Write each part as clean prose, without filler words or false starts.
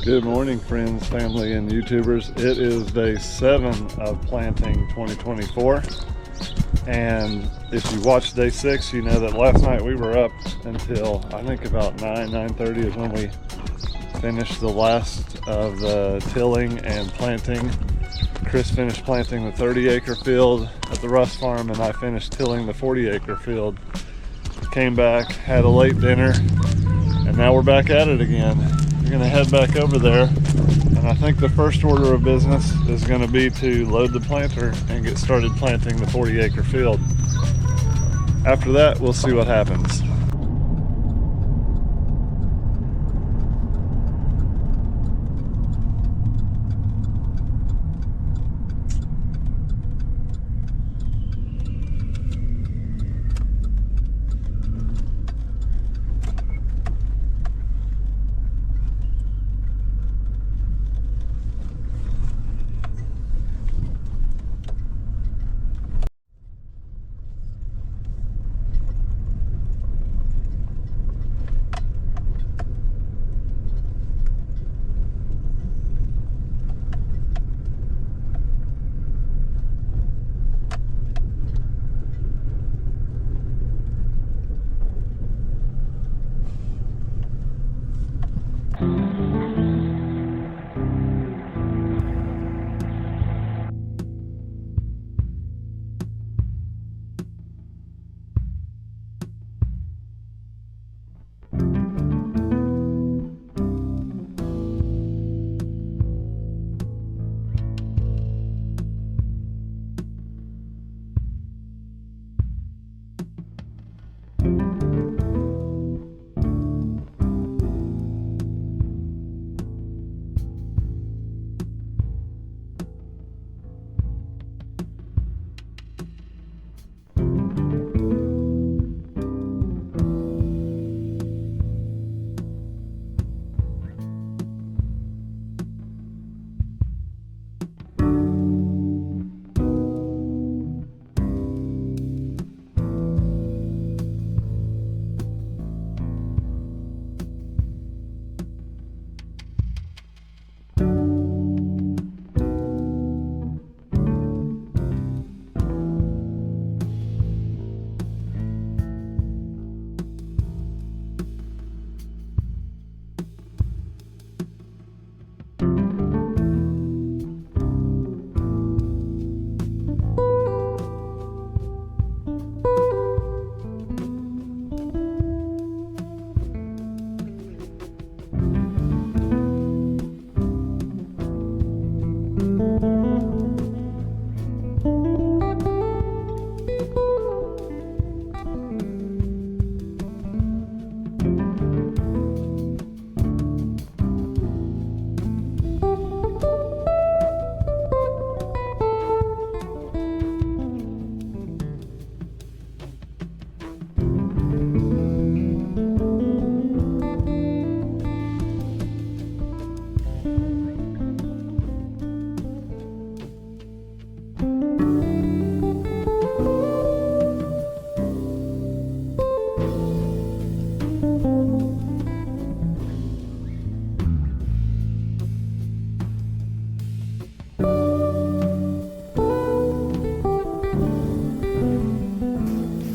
Good morning, friends, family, and YouTubers. It is day 7 of planting 2024. And if you watched day 6, you know that last night we were up until I think about 9:30 is when we finished the last of the tilling and planting. Chris finished planting the 30-acre field at the Russ Farm, and I finished tilling the 40-acre field. Came back, had a late dinner, and now we're back at it again. We're gonna head back over there, and I think the first order of business is gonna be to load the planter and get started planting the 40-acre field. After that, we'll see what happens.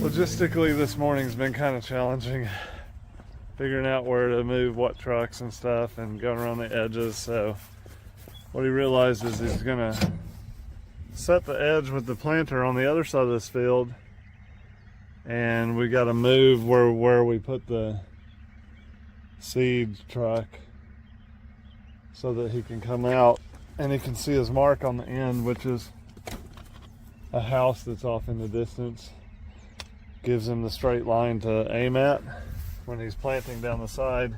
Logistically, this morning's been kind of challenging, figuring out where to move what trucks and stuff and going around the edges. So what he realized is he's gonna set the edge with the planter on the other side of this field, and we got to move where we put the seed truck so that he can come out and he can see his mark on the end, which is a house that's off in the distance. Gives him the straight line to aim at when he's planting down the side.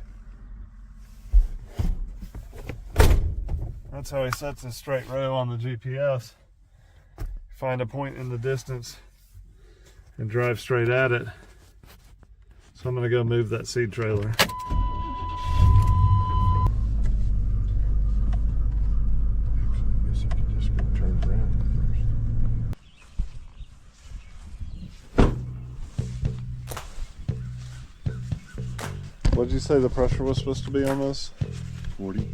That's how he sets his straight row on the GPS. Find a point in the distance and drive straight at it. So I'm gonna go move that seed trailer. What did you say the pressure was supposed to be on this? 40.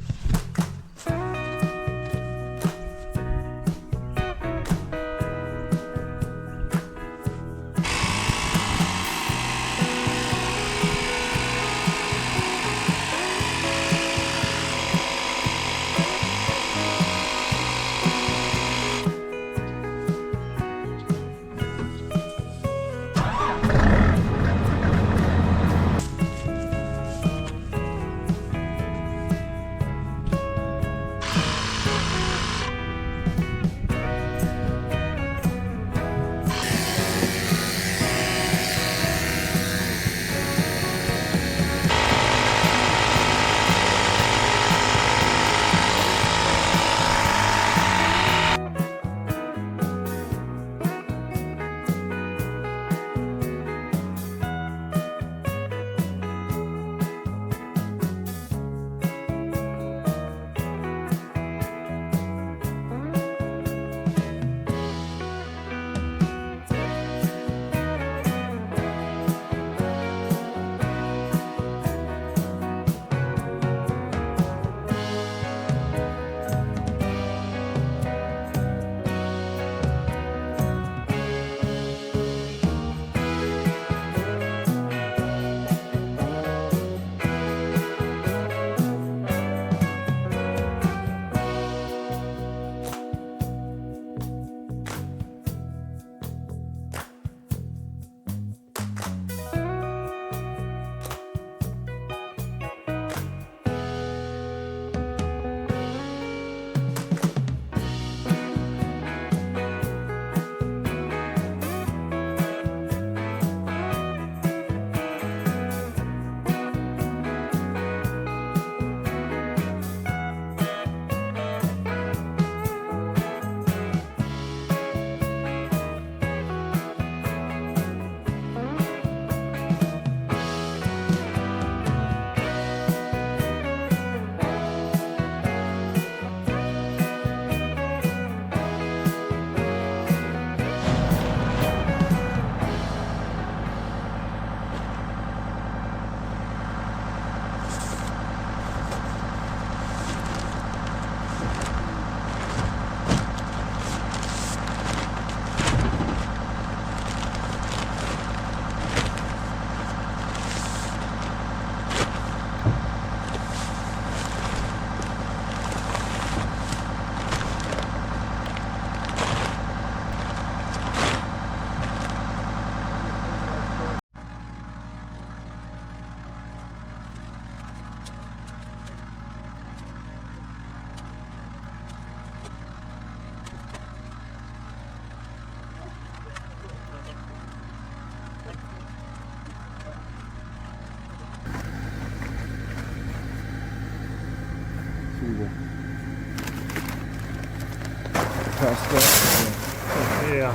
Yeah.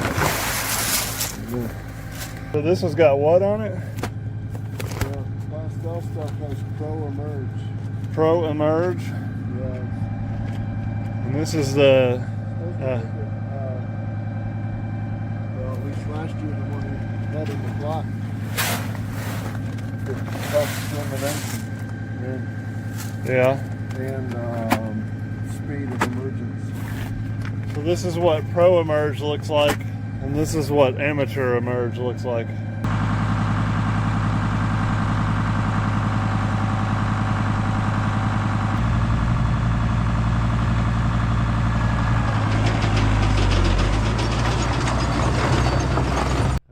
So this has got what on it? Pastel stuff has Pro Emerge. Pro Emerge. Yeah. And this is the. Well, at least last year the one we had in the block. The tough discrimination. Yeah. And speed of emergence. So this is what Pro Emerge looks like, and this is what Amateur Emerge looks like.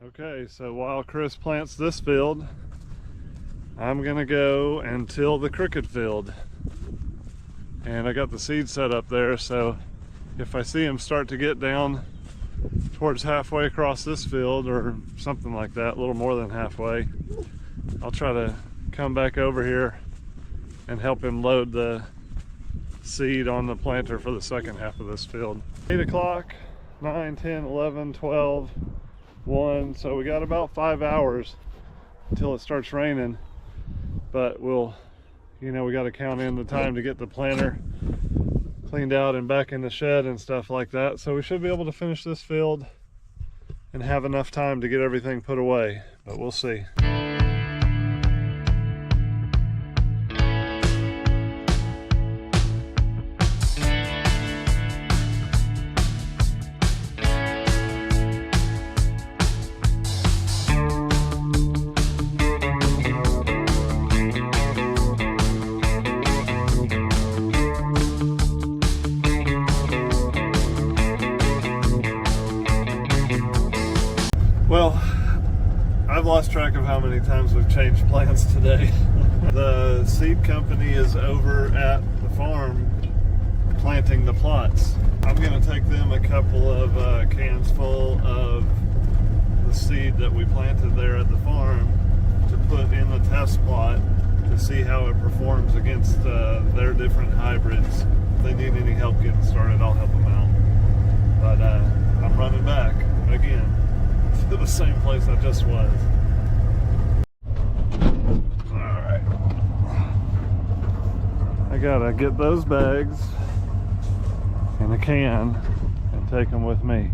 Okay, so while Chris plants this field, I'm gonna go and till the crooked field. And I got the seed set up there, so if I see him start to get down towards halfway across this field or something like that, a little more than halfway, I'll try to come back over here and help him load the seed on the planter for the second half of this field. 8 o'clock, 9, 10, 11, 12, 1, so we got about 5 hours until it starts raining, but we'll, you know, we got to count in the time to get the planter cleaned out and back in the shed and stuff like that. So we should be able to finish this field and have enough time to get everything put away, but we'll see. how many times we've changed plans today. The seed company is over at the farm planting the plots. I'm going to take them a couple of cans full of the seed that we planted there at the farm to put in the test plot to see how it performs against their different hybrids. If they need any help getting started, I'll help them out. But I'm running back again to the same place I just was. Alright. I gotta get those bags in a can and take them with me.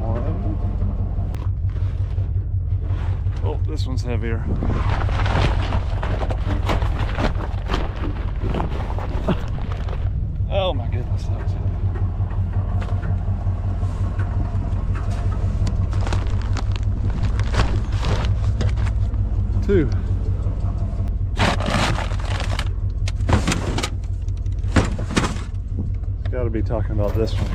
One. Oh, this one's heavier. Oh my goodness, that was heavy. Two. Got to be talking about this one.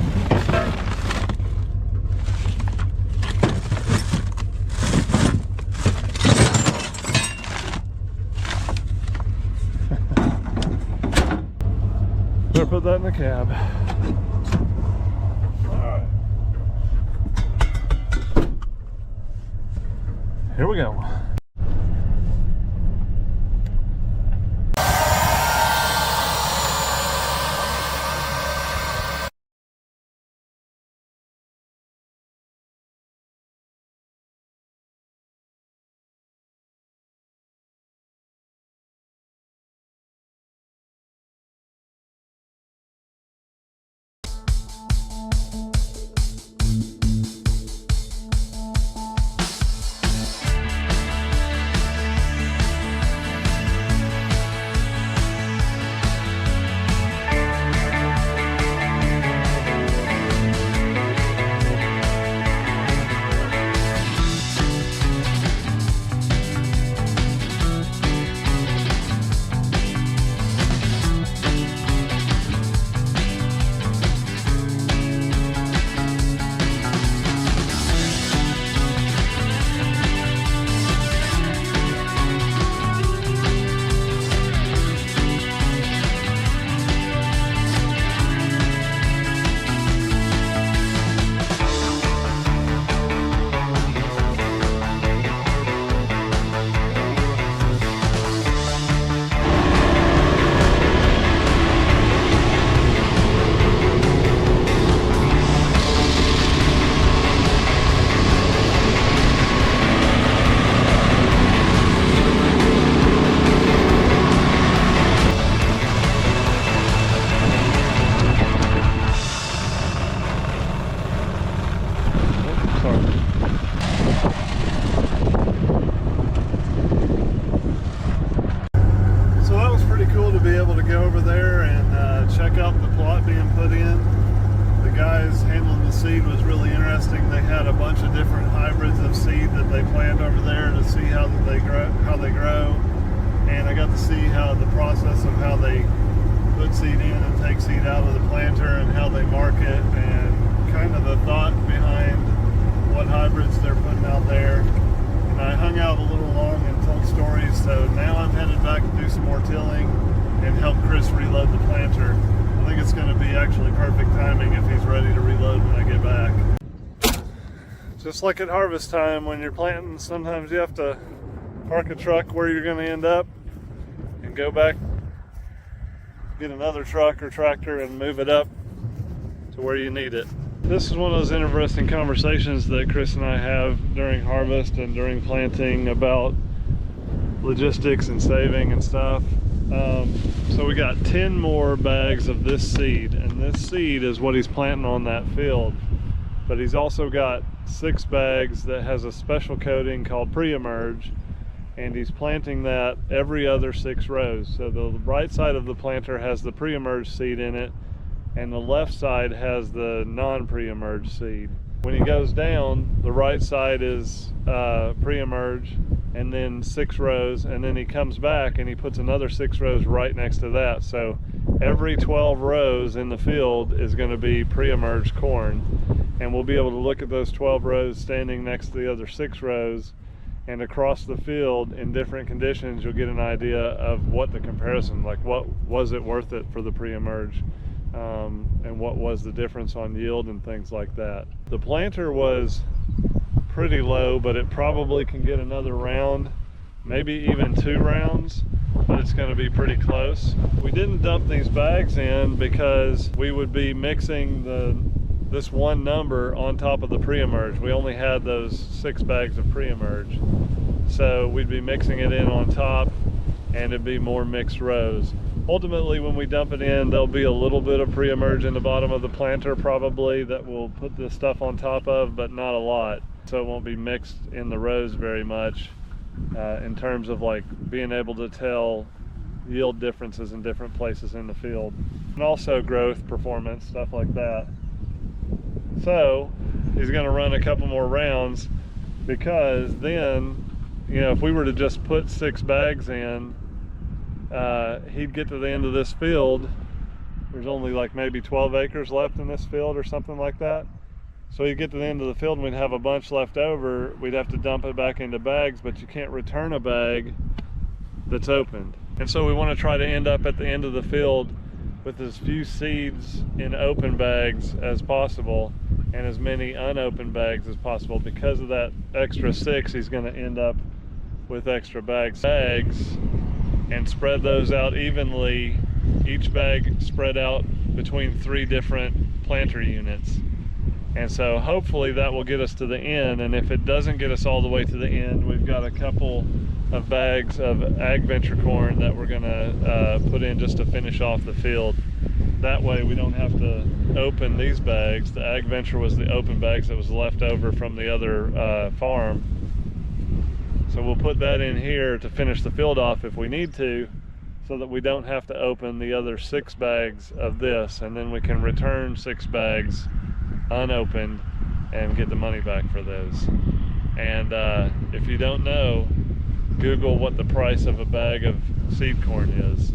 Better put that in the cab. All right. Here we go. Seed was really interesting. They had a bunch of different hybrids of seed that they planted over there to see how they grow, and I got to see how the process of how they put seed in and take seed out of the planter and how they market and kind of the thought behind what hybrids they're putting out there. And I hung out a little long and told stories, so now I'm headed back to do some more tilling and help Chris reload the planter. I think it's going to be actually perfect timing if he's ready to reload when I get back. Just like at harvest time, when you're planting, sometimes you have to park a truck where you're going to end up and go back, get another truck or tractor and move it up to where you need it. This is one of those interesting conversations that Chris and I have during harvest and during planting about logistics and saving and stuff. So we got 10 more bags of this seed, and this seed is what he's planting on that field. But he's also got 6 bags that has a special coating called pre-emerge, and he's planting that every other 6 rows. So the right side of the planter has the pre-emerge seed in it, and the left side has the non-pre-emerge seed. When he goes down, the right side is pre-emerge, and then 6 rows, and then he comes back and he puts another 6 rows right next to that. So every 12 rows in the field is going to be pre-emerge corn, and we'll be able to look at those 12 rows standing next to the other 6 rows, and across the field in different conditions you'll get an idea of what the comparison, like what was it worth it for the pre-emerge, and what was the difference on yield and things like that. The planter was pretty low, but it probably can get another round, maybe even 2 rounds, but it's going to be pretty close. We didn't dump these bags in because we would be mixing this one number on top of the pre-emerge. We only had those 6 bags of pre-emerge, so we'd be mixing it in on top, and it'd be more mixed rows. Ultimately, when we dump it in, there'll be a little bit of pre-emerge in the bottom of the planter probably that we'll put this stuff on top of, but not a lot, so it won't be mixed in the rows very much in terms of like being able to tell yield differences in different places in the field, and also growth, performance, stuff like that. So he's going to run a couple more rounds, because then, you know, if we were to just put 6 bags in, he'd get to the end of this field. There's only like maybe 12 acres left in this field or something like that. So he'd get to the end of the field and we'd have a bunch left over. We'd have to dump it back into bags, but you can't return a bag that's opened. And so we want to try to end up at the end of the field with as few seeds in open bags as possible and as many unopened bags as possible. Because of that extra 6, he's going to end up with extra bags and spread those out evenly, each bag spread out between 3 different planter units. And so hopefully that will get us to the end, and if it doesn't get us all the way to the end, we've got a couple of bags of AgVenture corn that we're gonna put in just to finish off the field. That way we don't have to open these bags. The AgVenture was the open bags that was left over from the other farm. So we'll put that in here to finish the field off if we need to, so that we don't have to open the other 6 bags of this, and then we can return 6 bags unopened and get the money back for those. And if you don't know, Google what the price of a bag of seed corn is.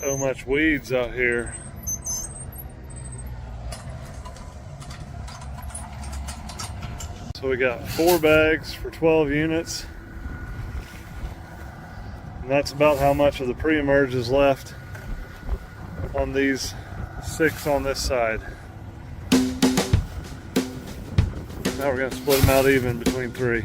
So much weeds out here. So we got 4 bags for 12 units. And that's about how much of the pre-emerge is left on these 6 on this side. Now we're going to split them out even between 3.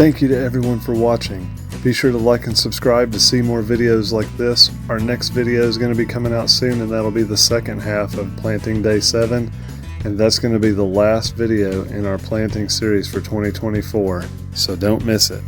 Thank you to everyone for watching. Be sure to like and subscribe to see more videos like this. Our next video is going to be coming out soon, and that'll be the second half of planting day 7. And that's going to be the last video in our planting series for 2024. So don't miss it.